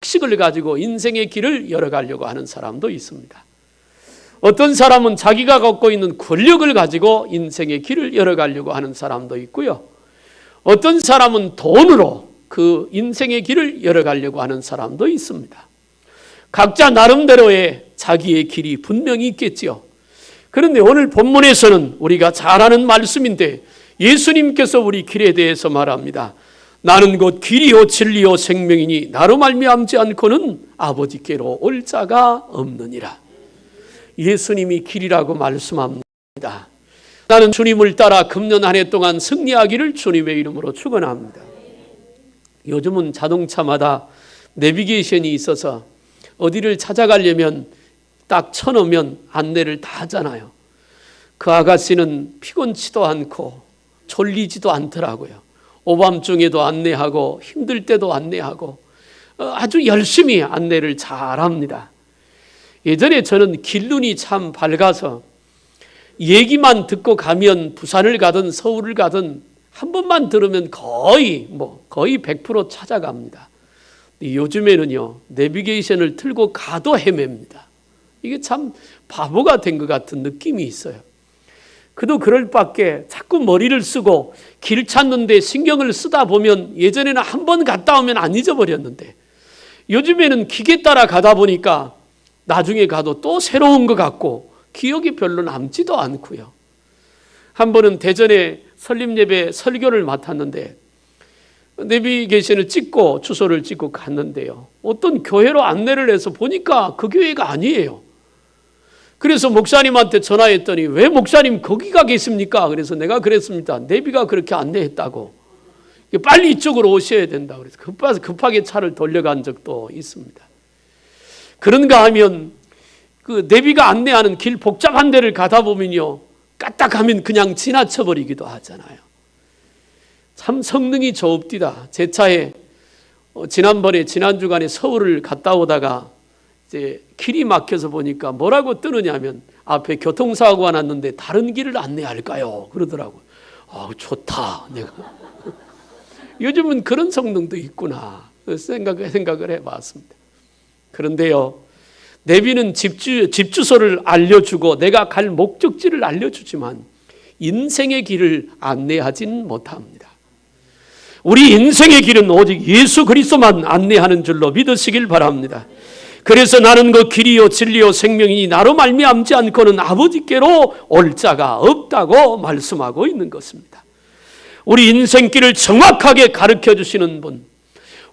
학식을 가지고 인생의 길을 열어가려고 하는 사람도 있습니다. 어떤 사람은 자기가 갖고 있는 권력을 가지고 인생의 길을 열어가려고 하는 사람도 있고요. 어떤 사람은 돈으로 그 인생의 길을 열어가려고 하는 사람도 있습니다. 각자 나름대로의 자기의 길이 분명히 있겠지요. 그런데 오늘 본문에서는 우리가 잘 아는 말씀인데 예수님께서 우리 길에 대해서 말합니다. 나는 곧 길이요 진리요 생명이니 나로 말미암지 않고는 아버지께로 올 자가 없느니라. 예수님이 길이라고 말씀합니다. 나는 주님을 따라 금년 한 해 동안 승리하기를 주님의 이름으로 축원합니다. 요즘은 자동차마다 내비게이션이 있어서 어디를 찾아가려면 딱 쳐놓으면 안내를 다 하잖아요. 그 아가씨는 피곤치도 않고 졸리지도 않더라고요. 오밤중에도 안내하고 힘들 때도 안내하고 아주 열심히 안내를 잘합니다. 예전에 저는 길눈이 참 밝아서 얘기만 듣고 가면 부산을 가든 서울을 가든 한 번만 들으면 거의 100% 찾아갑니다. 요즘에는요, 내비게이션을 틀고 가도 헤맵니다. 이게 참 바보가 된 것 같은 느낌이 있어요. 그도 그럴 밖에 자꾸 머리를 쓰고 길 찾는데 신경을 쓰다 보면 예전에는 한 번 갔다 오면 안 잊어버렸는데 요즘에는 기계 따라 가다 보니까 나중에 가도 또 새로운 것 같고 기억이 별로 남지도 않고요. 한 번은 대전에 설립예배 설교를 맡았는데 내비게이션을 찍고 주소를 찍고 갔는데요. 어떤 교회로 안내를 해서 보니까 그 교회가 아니에요. 그래서 목사님한테 전화했더니 왜 목사님 거기가 계십니까? 그래서 내가 그랬습니다. 내비가 그렇게 안내했다고. 빨리 이쪽으로 오셔야 된다. 그래서 급하게 차를 돌려간 적도 있습니다. 그런가 하면 그 내비가 안내하는 길 복잡한 데를 가다 보면요. 까딱하면 그냥 지나쳐버리기도 하잖아요. 참 성능이 좋읍디다. 제 차에 지난 주간에 서울을 갔다 오다가 이제 길이 막혀서 보니까 뭐라고 뜨느냐면 앞에 교통사고가 났는데 다른 길을 안내할까요? 그러더라고요. 좋다. 내가 요즘은 그런 성능도 있구나 생각을 해봤습니다. 그런데요, 내비는 집 주소를 알려주고 내가 갈 목적지를 알려주지만 인생의 길을 안내하진 못합니다. 우리 인생의 길은 오직 예수 그리스도만 안내하는 줄로 믿으시길 바랍니다. 그래서 나는 그 길이요 진리요 생명이니 나로 말미암지 않고는 아버지께로 올 자가 없다고 말씀하고 있는 것입니다. 우리 인생길을 정확하게 가르쳐 주시는 분,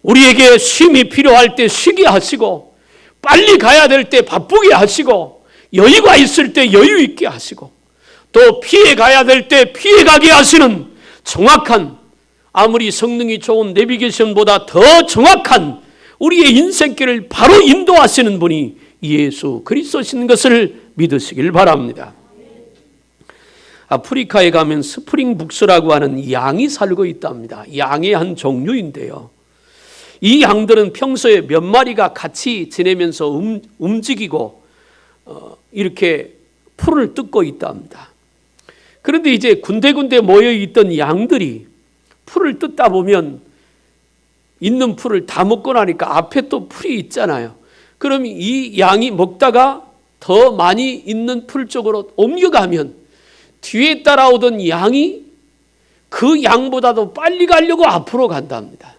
우리에게 쉼이 필요할 때 쉬게 하시고 빨리 가야 될 때 바쁘게 하시고 여유가 있을 때 여유 있게 하시고 또 피해 가야 될 때 피해 가게 하시는 정확한, 아무리 성능이 좋은 내비게이션보다 더 정확한 우리의 인생길을 바로 인도하시는 분이 예수 그리스도신 것을 믿으시길 바랍니다. 아프리카에 가면 스프링북스라고 하는 양이 살고 있답니다. 양의 한 종류인데요. 이 양들은 평소에 몇 마리가 같이 지내면서 움직이고 이렇게 풀을 뜯고 있답니다. 그런데 이제 군데군데 모여있던 양들이 풀을 뜯다 보면 있는 풀을 다 먹고 나니까 앞에 또 풀이 있잖아요. 그럼 이 양이 먹다가 더 많이 있는 풀 쪽으로 옮겨가면 뒤에 따라오던 양이 그 양보다도 빨리 가려고 앞으로 간답니다.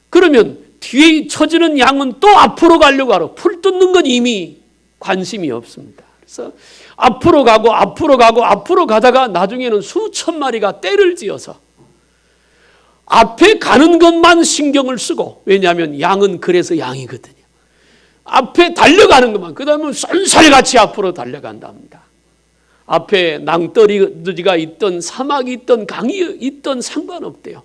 그러면 뒤에 처지는 양은 또 앞으로 가려고 하러 풀 뜯는 건 이미 관심이 없습니다. 그래서 앞으로 가다가 나중에는 수천 마리가 떼를 지어서 앞에 가는 것만 신경을 쓰고, 왜냐하면 양은 그래서 양이거든요. 앞에 달려가는 것만, 그 다음에 쏜살같이 앞으로 달려간답니다. 앞에 낭떠러지가 있던 사막이 있던 강이 있던 상관없대요.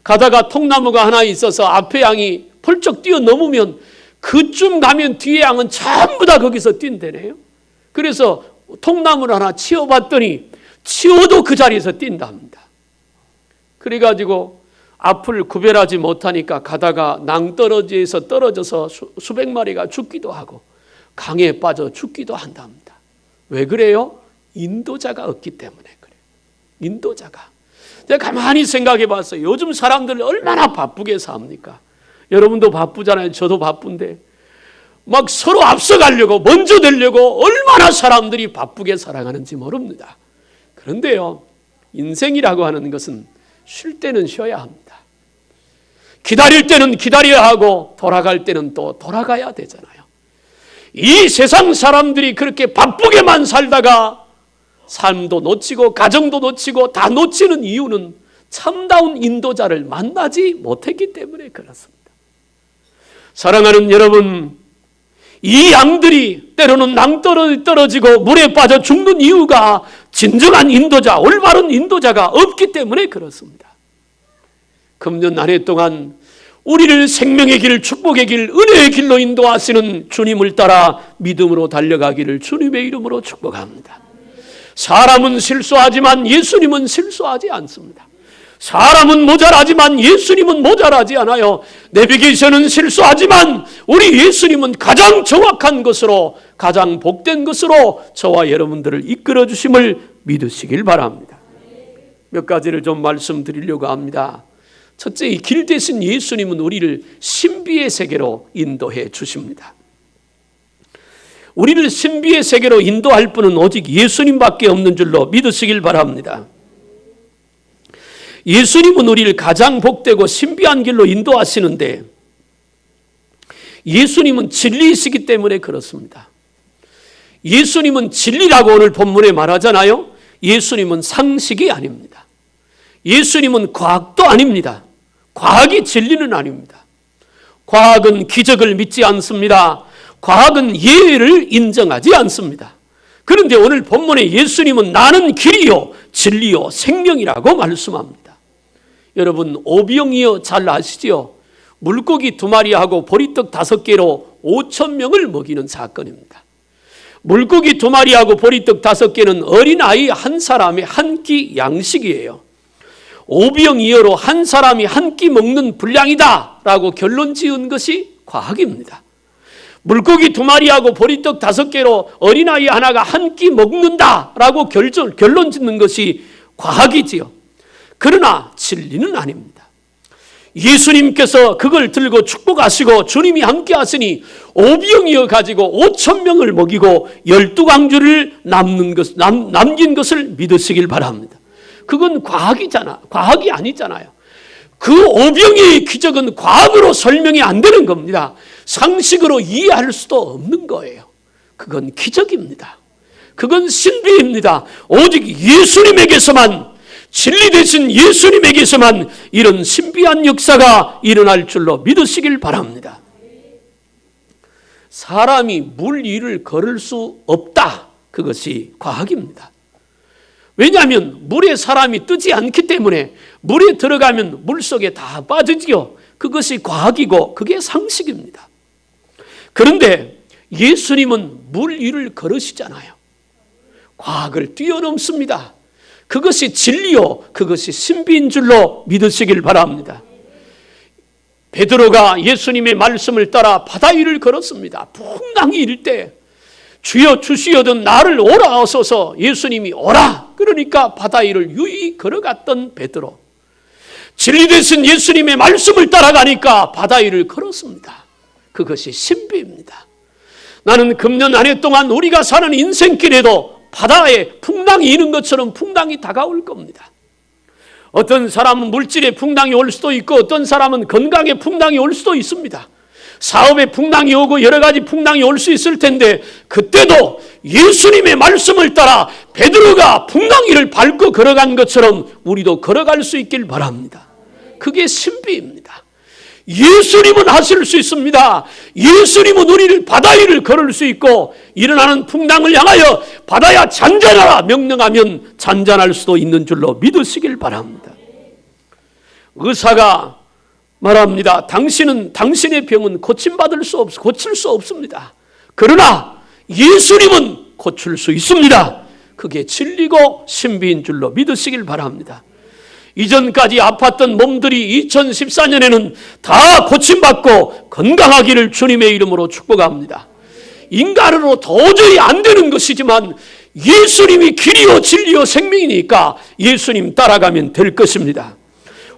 가다가 통나무가 하나 있어서 앞에 양이 펄쩍 뛰어넘으면 그쯤 가면 뒤에 양은 전부 다 거기서 뛴대네요. 그래서 통나무를 하나 치워봤더니 치워도 그 자리에서 뛴답니다. 그래가지고 앞을 구별하지 못하니까 가다가 낭떠러지에서 떨어져서 수백 마리가 죽기도 하고 강에 빠져 죽기도 한답니다. 왜 그래요? 인도자가 없기 때문에 그래요. 인도자가. 제가 가만히 생각해 봤어요. 요즘 사람들 얼마나 바쁘게 삽니까? 여러분도 바쁘잖아요. 저도 바쁜데 막 서로 앞서가려고 먼저 되려고 얼마나 사람들이 바쁘게 살아가는지 모릅니다. 그런데요, 인생이라고 하는 것은 쉴 때는 쉬어야 합니다. 기다릴 때는 기다려야 하고 돌아갈 때는 또 돌아가야 되잖아요. 이 세상 사람들이 그렇게 바쁘게만 살다가 삶도 놓치고 가정도 놓치고 다 놓치는 이유는 참다운 인도자를 만나지 못했기 때문에 그렇습니다. 사랑하는 여러분, 이 양들이 때로는 낭떠러지 떨어지고 물에 빠져 죽는 이유가 진정한 인도자, 올바른 인도자가 없기 때문에 그렇습니다. 금년 한 해 동안 우리를 생명의 길, 축복의 길, 은혜의 길로 인도하시는 주님을 따라 믿음으로 달려가기를 주님의 이름으로 축복합니다. 사람은 실수하지만 예수님은 실수하지 않습니다. 사람은 모자라지만 예수님은 모자라지 않아요. 내비게이션은 실수하지만 우리 예수님은 가장 정확한 것으로, 가장 복된 것으로 저와 여러분들을 이끌어 주심을 믿으시길 바랍니다. 몇 가지를 좀 말씀드리려고 합니다. 첫째, 이 길 대신 예수님은 우리를 신비의 세계로 인도해 주십니다. 우리를 신비의 세계로 인도할 분은 오직 예수님밖에 없는 줄로 믿으시길 바랍니다. 예수님은 우리를 가장 복되고 신비한 길로 인도하시는데 예수님은 진리이시기 때문에 그렇습니다. 예수님은 진리라고 오늘 본문에 말하잖아요. 예수님은 상식이 아닙니다. 예수님은 과학도 아닙니다. 과학이 진리는 아닙니다. 과학은 기적을 믿지 않습니다. 과학은 예를 인정하지 않습니다. 그런데 오늘 본문에 예수님은 나는 길이요 진리요 생명이라고 말씀합니다. 여러분, 오병이어 잘 아시죠? 물고기 2마리하고 보리떡 5개로 5,000명을 먹이는 사건입니다. 물고기 2마리하고 보리떡 5개는 어린아이 한 사람의 한 끼 양식이에요. 오병이어로 한 사람이 한 끼 먹는 분량이다 라고 결론 지은 것이 과학입니다. 물고기 2마리하고 보리떡 5개로 어린아이 하나가 한 끼 먹는다 라고 결론 짓는 것이 과학이지요. 그러나 진리는 아닙니다. 예수님께서 그걸 들고 축복하시고 주님이 함께 하시니 오병이어 가지고 5,000명을 먹이고 12광주를 남긴 것을 믿으시길 바랍니다. 그건 과학이 아니잖아요. 그 오병이어의 기적은 과학으로 설명이 안 되는 겁니다. 상식으로 이해할 수도 없는 거예요. 그건 기적입니다. 그건 신비입니다. 오직 예수님에게서만, 진리 되신 예수님에게서만 이런 신비한 역사가 일어날 줄로 믿으시길 바랍니다. 사람이 물 위를 걸을 수 없다. 그것이 과학입니다. 왜냐하면 물에 사람이 뜨지 않기 때문에 물에 들어가면 물속에 다 빠지지요. 그것이 과학이고 그게 상식입니다. 그런데 예수님은 물 위를 걸으시잖아요. 과학을 뛰어넘습니다. 그것이 진리요, 그것이 신비인 줄로 믿으시길 바랍니다. 베드로가 예수님의 말씀을 따라 바다 위를 걸었습니다. 풍랑이 일 때 주여 주시어든 나를 오라 하소서. 예수님이 오라 그러니까 바다 위를 유유히 걸어갔던 베드로, 진리 되신 예수님의 말씀을 따라가니까 바다 위를 걸었습니다. 그것이 신비입니다. 나는 금년 한 해 동안 우리가 사는 인생길에도 바다에 풍랑이 이는 것처럼 풍랑이 다가올 겁니다. 어떤 사람은 물질에 풍랑이 올 수도 있고 어떤 사람은 건강에 풍랑이 올 수도 있습니다. 사업에 풍랑이 오고 여러 가지 풍랑이 올 수 있을 텐데 그때도 예수님의 말씀을 따라 베드로가 풍랑이를 밟고 걸어간 것처럼 우리도 걸어갈 수 있길 바랍니다. 그게 신비입니다. 예수님은 하실 수 있습니다. 예수님은 우리를 바다 위를 걸을 수 있고 일어나는 풍랑을 향하여 바다야 잔잔하라 명령하면 잔잔할 수도 있는 줄로 믿으시길 바랍니다. 의사가 말합니다. 당신은 당신의 병은 고칠 수 없습니다. 그러나 예수님은 고칠 수 있습니다. 그게 진리고 신비인 줄로 믿으시길 바랍니다. 이전까지 아팠던 몸들이 2014년에는 다 고침받고 건강하기를 주님의 이름으로 축복합니다. 인간으로 도저히 안 되는 것이지만 예수님이 길이요 진리요 생명이니까 예수님 따라가면 될 것입니다.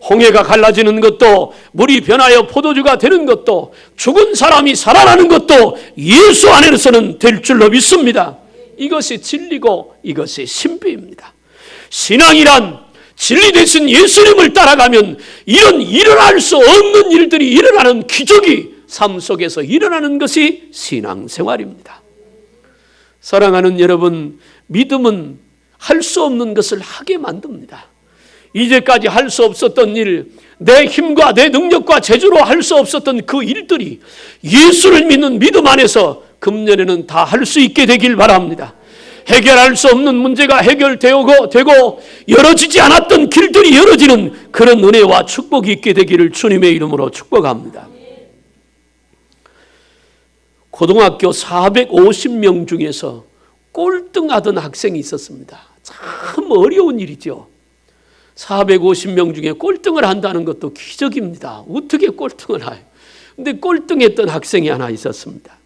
홍해가 갈라지는 것도, 물이 변하여 포도주가 되는 것도, 죽은 사람이 살아나는 것도 예수 안에서는 될 줄로 믿습니다. 이것이 진리고 이것이 신비입니다. 신앙이란 진리 되신 예수님을 따라가면 이런 일어날 수 없는 일들이 일어나는 기적이 삶 속에서 일어나는 것이 신앙생활입니다. 사랑하는 여러분, 믿음은 할 수 없는 것을 하게 만듭니다. 이제까지 할 수 없었던 일, 내 힘과 내 능력과 재주로 할 수 없었던 그 일들이 예수를 믿는 믿음 안에서 금년에는 다 할 수 있게 되길 바랍니다. 해결할 수 없는 문제가 해결되고 열어지지 않았던 길들이 열어지는 그런 은혜와 축복이 있게 되기를 주님의 이름으로 축복합니다. 고등학교 450명 중에서 꼴등하던 학생이 있었습니다. 참 어려운 일이죠. 450명 중에 꼴등을 한다는 것도 기적입니다. 어떻게 꼴등을 해요? 근데 꼴등했던 학생이 하나 있었습니다.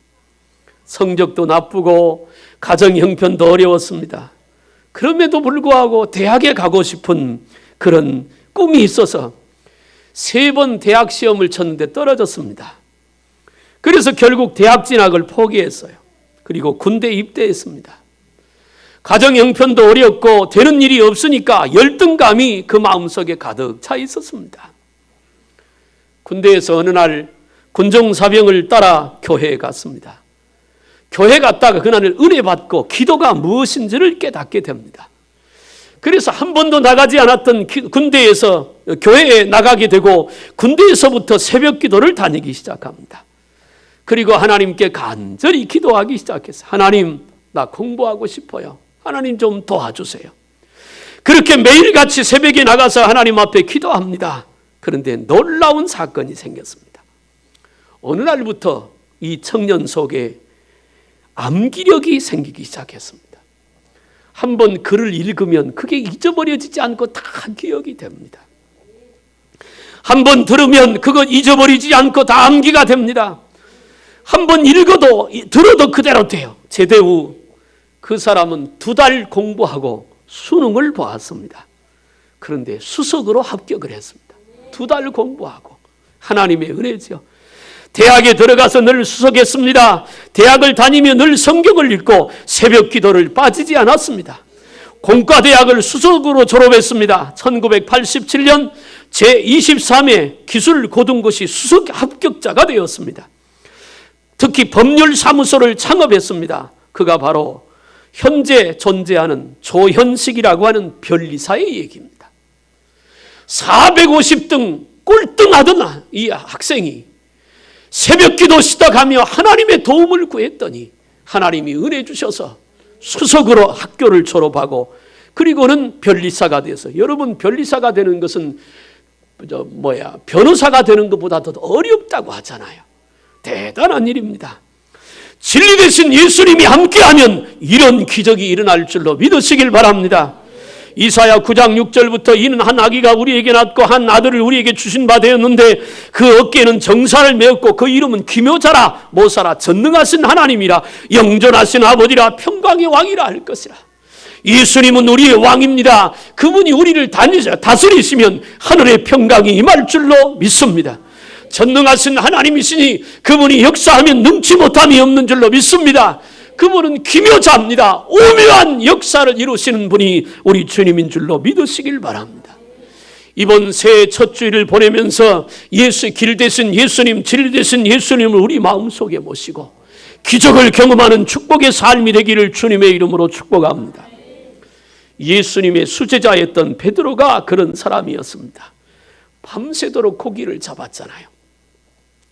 성적도 나쁘고 가정 형편도 어려웠습니다. 그럼에도 불구하고 대학에 가고 싶은 그런 꿈이 있어서 3번 대학 시험을 쳤는데 떨어졌습니다. 그래서 결국 대학 진학을 포기했어요. 그리고 군대 입대했습니다. 가정 형편도 어렵고 되는 일이 없으니까 열등감이 그 마음속에 가득 차 있었습니다. 군대에서 어느 날 군종사병을 따라 교회에 갔습니다. 교회 갔다가 그날을 은혜 받고 기도가 무엇인지를 깨닫게 됩니다. 그래서 한 번도 나가지 않았던 군대에서 교회에 나가게 되고 군대에서부터 새벽 기도를 다니기 시작합니다. 그리고 하나님께 간절히 기도하기 시작했어요. 하나님, 나 공부하고 싶어요. 하나님 좀 도와주세요. 그렇게 매일같이 새벽에 나가서 하나님 앞에 기도합니다. 그런데 놀라운 사건이 생겼습니다. 어느 날부터 이 청년 속에 암기력이 생기기 시작했습니다. 한번 글을 읽으면 그게 잊어버려지지 않고 다 기억이 됩니다. 한번 들으면 그거 잊어버리지 않고 다 암기가 됩니다. 한번 읽어도 들어도 그대로 돼요. 제대 후 그 사람은 2달 공부하고 수능을 보았습니다. 그런데 수석으로 합격을 했습니다. 2달 공부하고. 하나님의 은혜죠. 대학에 들어가서 늘 수석했습니다. 대학을 다니며 늘 성경을 읽고 새벽 기도를 빠지지 않았습니다. 공과대학을 수석으로 졸업했습니다. 1987년 제23회 기술고등고시 수석 합격자가 되었습니다. 특히 법률사무소를 창업했습니다. 그가 바로 현재 존재하는 조현식이라고 하는 변리사의 얘기입니다. 450등 꼴등하던 이 학생이 새벽 기도 시작하며 하나님의 도움을 구했더니 하나님이 은혜 주셔서 수석으로 학교를 졸업하고 그리고는 변리사가 돼서, 여러분 변리사가 되는 것은 변호사가 되는 것보다 더 어렵다고 하잖아요. 대단한 일입니다. 진리 되신 예수님이 함께하면 이런 기적이 일어날 줄로 믿으시길 바랍니다. 이사야 9장 6절부터 이는 한 아기가 우리에게 낳고 한 아들을 우리에게 주신 바 되었는데 그 어깨에는 정사를 메었고 그 이름은 기묘자라 모사라 전능하신 하나님이라 영존하신 아버지라 평강의 왕이라 할 것이라. 예수님은 우리의 왕입니다. 그분이 우리를 다스리시면 하늘의 평강이 임할 줄로 믿습니다. 전능하신 하나님이시니 그분이 역사하면 능치 못함이 없는 줄로 믿습니다. 그분은 기묘자입니다. 오묘한 역사를 이루시는 분이 우리 주님인 줄로 믿으시길 바랍니다. 이번 새해 첫 주일을 보내면서 길 되신 예수님, 진리 되신 예수님을 우리 마음속에 모시고 기적을 경험하는 축복의 삶이 되기를 주님의 이름으로 축복합니다. 예수님의 수제자였던 베드로가 그런 사람이었습니다. 밤새도록 고기를 잡았잖아요.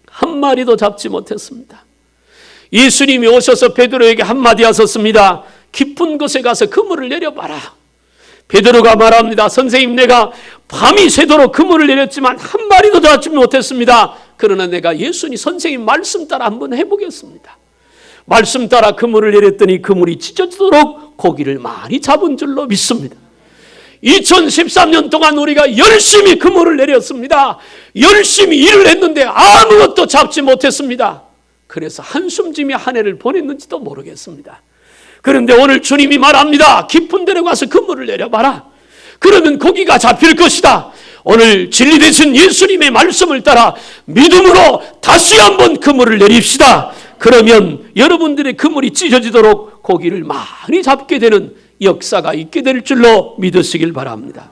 한 마리도 잡지 못했습니다. 예수님이 오셔서 베드로에게 한마디 하셨습니다. 깊은 곳에 가서 그물을 내려봐라. 베드로가 말합니다. 선생님, 내가 밤이 새도록 그물을 내렸지만 한 마리도 잡지 못했습니다. 그러나 내가 예수님 선생님 말씀 따라 한번 해보겠습니다. 말씀 따라 그물을 내렸더니 그물이 찢어지도록 고기를 많이 잡은 줄로 믿습니다. 2013년 동안 우리가 열심히 그물을 내렸습니다. 열심히 일을 했는데 아무것도 잡지 못했습니다. 그래서 한숨지며 한 해를 보냈는지도 모르겠습니다. 그런데 오늘 주님이 말합니다. 깊은 데로 가서 그물을 내려봐라. 그러면 고기가 잡힐 것이다. 오늘 진리 되신 예수님의 말씀을 따라 믿음으로 다시 한번 그물을 내립시다. 그러면 여러분들의 그물이 찢어지도록 고기를 많이 잡게 되는 역사가 있게 될 줄로 믿으시길 바랍니다.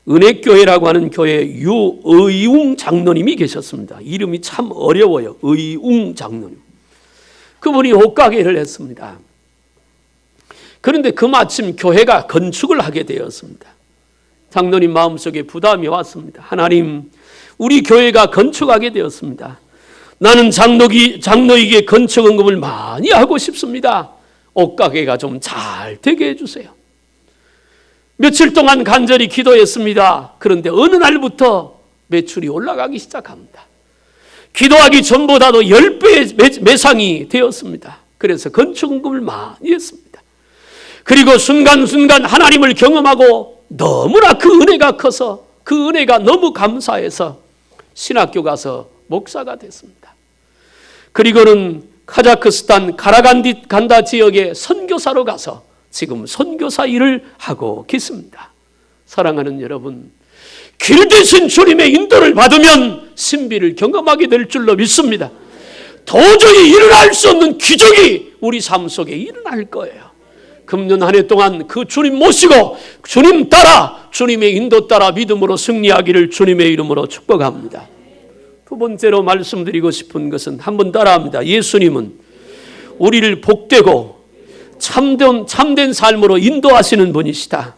은혜교회라고 하는 교회에 유의웅 장로님이 계셨습니다. 이름이 참 어려워요. 의웅 장로님. 그분이 옷가게를 했습니다. 그런데 그마침 교회가 건축을 하게 되었습니다. 장로님 마음속에 부담이 왔습니다. 하나님, 우리 교회가 건축하게 되었습니다. 나는 장로에게 건축 헌금을 많이 하고 싶습니다. 옷가게가 좀 잘 되게 해주세요. 며칠 동안 간절히 기도했습니다. 그런데 어느 날부터 매출이 올라가기 시작합니다. 기도하기 전보다도 10배의 매상이 되었습니다. 그래서 건축 헌금을 많이 했습니다. 그리고 순간순간 하나님을 경험하고 너무나 그 은혜가 커서 그 은혜가 너무 감사해서 신학교 가서 목사가 됐습니다. 그리고는 카자흐스탄 카라간다 지역에 선교사로 가서 지금 선교사 일을 하고 계십니다. 사랑하는 여러분, 길 대신 주님의 인도를 받으면 신비를 경험하게 될 줄로 믿습니다. 도저히 일어날 수 없는 기적이 우리 삶 속에 일어날 거예요. 금년 한 해 동안 그 주님 모시고 주님 따라 주님의 인도 따라 믿음으로 승리하기를 주님의 이름으로 축복합니다. 두 번째로 말씀드리고 싶은 것은 한번 따라합니다. 예수님은 우리를 복되고 참된 삶으로 인도하시는 분이시다.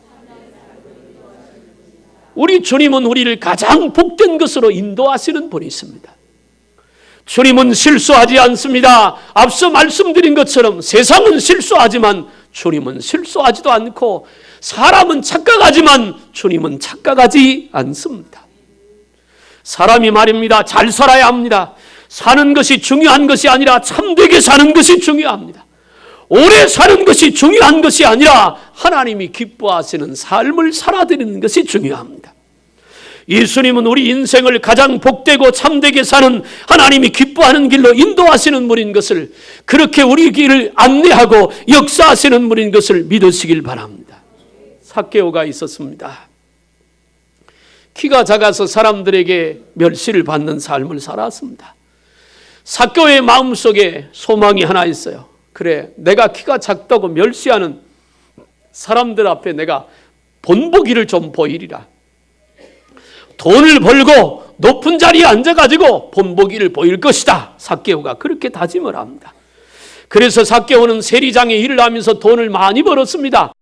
우리 주님은 우리를 가장 복된 것으로 인도하시는 분이십니다. 주님은 실수하지 않습니다. 앞서 말씀드린 것처럼 세상은 실수하지만 주님은 실수하지도 않고 사람은 착각하지만 주님은 착각하지 않습니다. 사람이 말입니다. 잘 살아야 합니다. 사는 것이 중요한 것이 아니라 참되게 사는 것이 중요합니다. 오래 사는 것이 중요한 것이 아니라 하나님이 기뻐하시는 삶을 살아드리는 것이 중요합니다. 예수님은 우리 인생을 가장 복되고 참되게 사는 하나님이 기뻐하는 길로 인도하시는 분인 것을, 그렇게 우리 길을 안내하고 역사하시는 분인 것을 믿으시길 바랍니다. 삭개오가 있었습니다. 키가 작아서 사람들에게 멸시를 받는 삶을 살았습니다. 삭개오의 마음속에 소망이 하나 있어요. 그래, 내가 키가 작다고 멸시하는 사람들 앞에 내가 본보기를 좀 보이리라. 돈을 벌고 높은 자리에 앉아가지고 본보기를 보일 것이다. 삭개오가 그렇게 다짐을 합니다. 그래서 삭개오는 세리장에 일을 하면서 돈을 많이 벌었습니다.